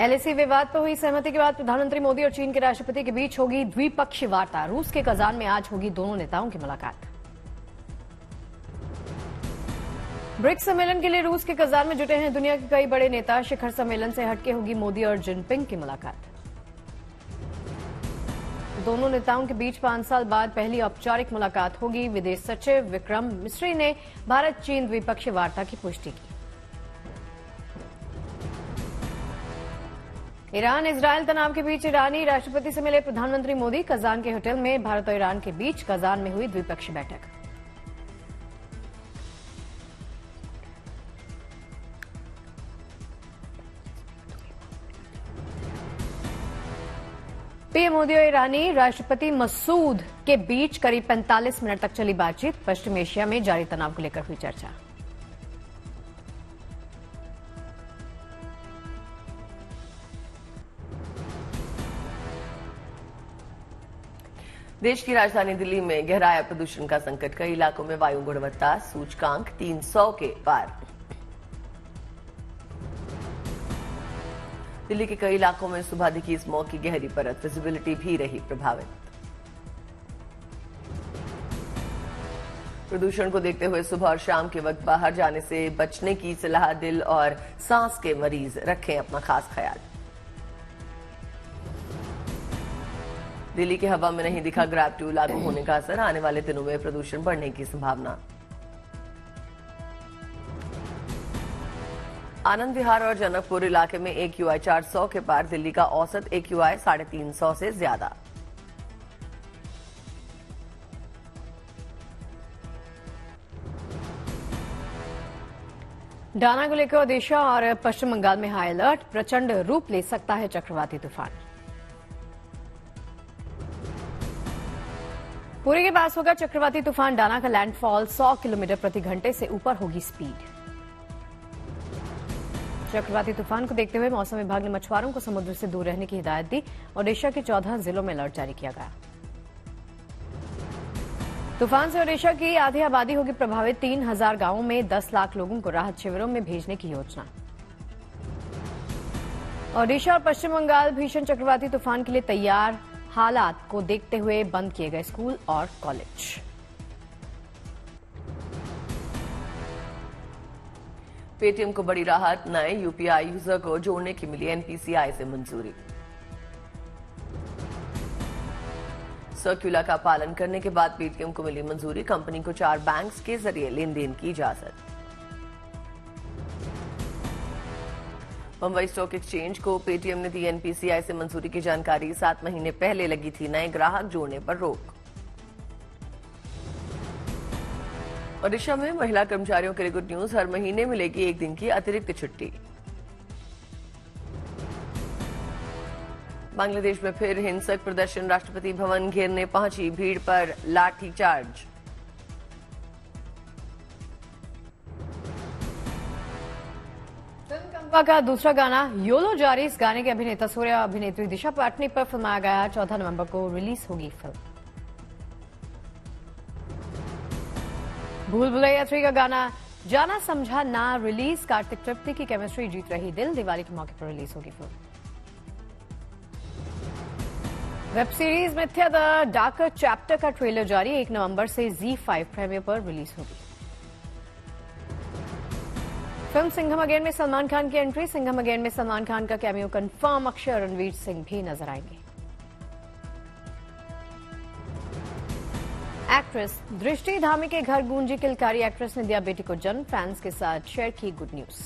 LAC विवाद पर हुई सहमति के बाद प्रधानमंत्री मोदी और चीन के राष्ट्रपति के बीच होगी द्विपक्षीय वार्ता। रूस के कजान में आज होगी दोनों नेताओं की मुलाकात। ब्रिक्स सम्मेलन के लिए रूस के कजान में जुटे हैं दुनिया के कई बड़े नेता। शिखर सम्मेलन से हटके होगी मोदी और जिनपिंग की मुलाकात। दोनों नेताओं के बीच 5 साल बाद पहली औपचारिक मुलाकात होगी। विदेश सचिव विक्रम मिस्री ने भारत चीन द्विपक्षीय वार्ता की पुष्टि की। ईरान इजरायल तनाव के बीच ईरानी राष्ट्रपति से मिले प्रधानमंत्री मोदी। कजान के होटल में भारत और ईरान के बीच कजान में हुई द्विपक्षीय बैठक। पीएम मोदी और ईरानी राष्ट्रपति मसूद के बीच करीब 45 मिनट तक चली बातचीत। पश्चिम एशिया में जारी तनाव को लेकर हुई चर्चा। देश की राजधानी दिल्ली में गहराया प्रदूषण का संकट। कई इलाकों में वायु गुणवत्ता सूचकांक 300 के पार। दिल्ली के कई इलाकों में सुबह दिखी स्मॉग की गहरी परत। विजिबिलिटी भी रही प्रभावित। प्रदूषण को देखते हुए सुबह और शाम के वक्त बाहर जाने से बचने की सलाह। दिल और सांस के मरीज रखें अपना खास ख्याल। दिल्ली की हवा में नहीं दिखा ग्रैब 2 लागू होने का असर। आने वाले दिनों में प्रदूषण बढ़ने की संभावना। आनंद विहार और जनकपुर इलाके में AQI 400 के पार। दिल्ली का औसत AQI 350 से ज्यादा। डाना को लेकर ओडिशा और पश्चिम बंगाल में हाई अलर्ट। प्रचंड रूप ले सकता है चक्रवाती तूफान। पुरी के पास होगा चक्रवाती तूफान डाना का लैंडफॉल। 100 किलोमीटर प्रति घंटे से ऊपर होगी स्पीड। चक्रवाती तूफान को देखते हुए मौसम विभाग ने मछुआरों को समुद्र से दूर रहने की हिदायत दी। ओडिशा के 14 जिलों में अलर्ट जारी किया गया। तूफान से ओडिशा की आधी आबादी होगी प्रभावित। 3000 गांवों में 10 लाख लोगों को राहत शिविरों में भेजने की योजना। ओडिशा और पश्चिम बंगाल भीषण चक्रवाती तूफान के लिए तैयार। हालात को देखते हुए बंद किए गए स्कूल और कॉलेज। पेटीएम को बड़ी राहत। नए यूपीआई यूजर को जोड़ने की मिली एनपीसीआई से मंजूरी। सर्कुलर का पालन करने के बाद पेटीएम को मिली मंजूरी। कंपनी को 4 बैंक्स के जरिए लेन देन की इजाजत। मुंबई स्टॉक एक्सचेंज को पेटीएम ने दी एनपीसीआई से मंजूरी की जानकारी। 7 महीने पहले लगी थी नए ग्राहक जोड़ने पर रोक। ओडिशा में महिला कर्मचारियों के लिए गुड न्यूज। हर महीने मिलेगी 1 दिन की अतिरिक्त छुट्टी। बांग्लादेश में फिर हिंसक प्रदर्शन। राष्ट्रपति भवन घेरने पहुंची भीड़ पर लाठीचार्ज। का दूसरा गाना योलो जारी। इस गाने के अभिनेता सूर्य और अभिनेत्री दिशा पाटनी पर फिल्माया गया। 14 नवंबर को रिलीज होगी फिल्म। भूल भुलैया 3 का गाना जाना समझा ना रिलीज। कार्तिक तृप्ति की केमिस्ट्री जीत रही दिल। दिवाली के मौके पर रिलीज होगी फिल्म। वेब सीरीज मिथ्या द डार्कर चैप्टर का ट्रेलर जारी। 1 नवंबर से ZEE5 प्रीमियर पर रिलीज होगी। फिल्म सिंघम अगेन में सलमान खान की एंट्री। सिंघम अगेन में सलमान खान का कैमियो कंफर्म। अक्षय और रणवीर सिंह भी नजर आएंगे। एक्ट्रेस दृष्टि धामी के घर गूंजी किलकारी। एक्ट्रेस ने दिया बेटी को जन्म। फैंस के साथ शेयर की गुड न्यूज।